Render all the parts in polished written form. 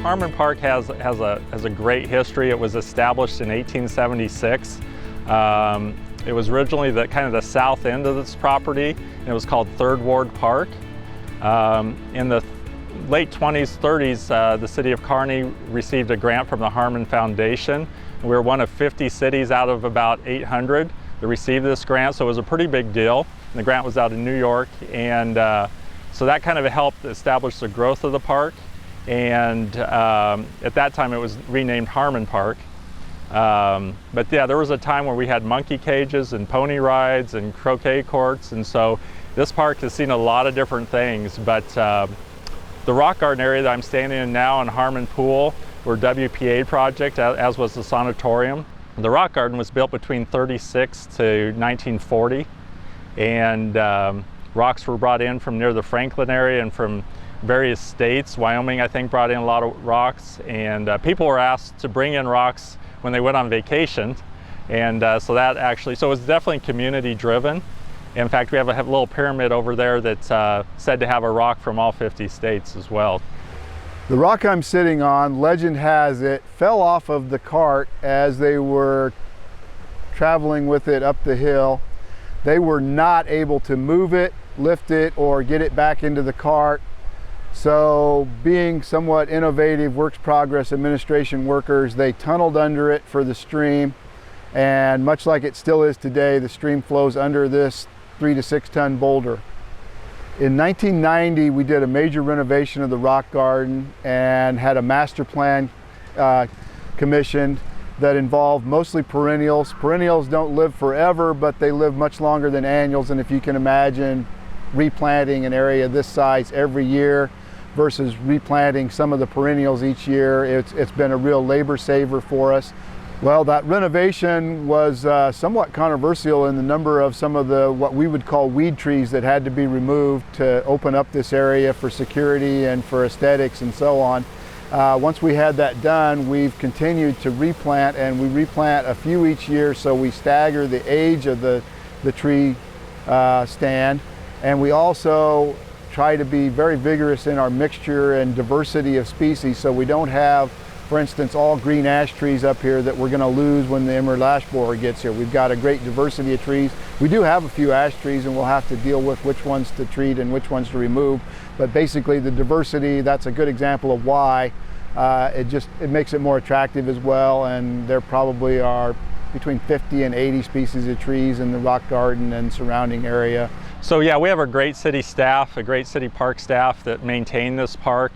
Harmon Park has a great history. It was established in 1876. It was originally kind of the south end of this property, and it was called Third Ward Park. In the late 20s, 30s, the city of Kearney received a grant from the Harmon Foundation. We were one of 50 cities out of about 800 that received this grant, so it was a pretty big deal. And the grant was out in New York, and so that kind of helped establish the growth of the park. And at that time it was renamed Harmon Park. But yeah, there was a time where we had monkey cages and pony rides and croquet courts, and so this park has seen a lot of different things. But the rock garden area that I'm standing in now and Harmon Pool were WPA project, as was the sanatorium. The rock garden was built between 36 to 1940, and rocks were brought in from near the Franklin area and from various states. Wyoming, I think, brought in a lot of rocks, and people were asked to bring in rocks when they went on vacation, and so it was definitely community driven. In fact, we have a little pyramid over there that's said to have a rock from all 50 states as well. The rock I'm sitting on, legend has it, fell off of the cart as they were traveling with it up the hill. They were not able to move it, lift it, or get it back into the cart. So, being somewhat innovative Works Progress Administration workers, they tunneled under it for the stream, and much like it still is today, the stream flows under this 3 to 6 ton boulder. In 1990, we did a major renovation of the rock garden and had a master plan commissioned that involved mostly perennials. Perennials don't live forever, but they live much longer than annuals, and if you can imagine replanting an area this size every year versus replanting some of the perennials each year, it's been a real labor saver for us. Well, that renovation was somewhat controversial in the number of some of the what we would call weed trees that had to be removed to open up this area for security and for aesthetics and so on. Once we had that done, we've continued to replant, and we replant a few each year, so we stagger the age of the tree stand, and we also try to be very vigorous in our mixture and diversity of species, so we don't have, for instance, all green ash trees up here that we're going to lose when the emerald ash borer gets here. We've got a great diversity of trees. We do have a few ash trees, and we'll have to deal with which ones to treat and which ones to remove. But basically the diversity, that's a good example of why it makes it more attractive as well. And there probably are between 50 and 80 species of trees in the rock garden and surrounding area. So yeah, we have a great city staff, a great city park staff that maintain this park.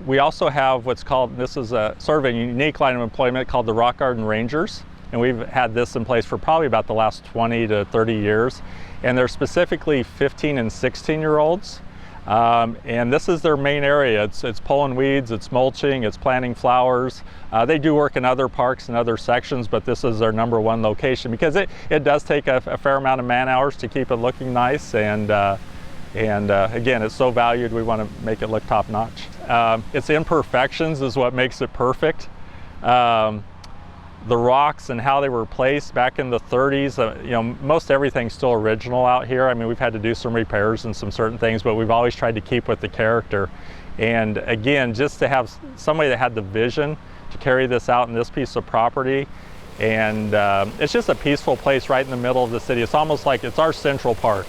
We also have what's called, this is a sort of a unique line of employment called the Rock Garden Rangers, and we've had this in place for probably about the last 20 to 30 years, and they're specifically 15 and 16-year-olds, and this is their main area. It's pulling weeds, it's mulching, it's planting flowers. They do work in other parks and other sections, but this is their #1 location because it does take a fair amount of man hours to keep it looking nice, and again, it's so valued, we want to make it look top notch. Its imperfections is what makes it perfect. The rocks and how they were placed back in the 30s, most everything's still original out here. I mean, we've had to do some repairs and some certain things, but we've always tried to keep with the character. And again, just to have somebody that had the vision to carry this out in this piece of property, and it's just a peaceful place right in the middle of the city. It's almost like it's our central park.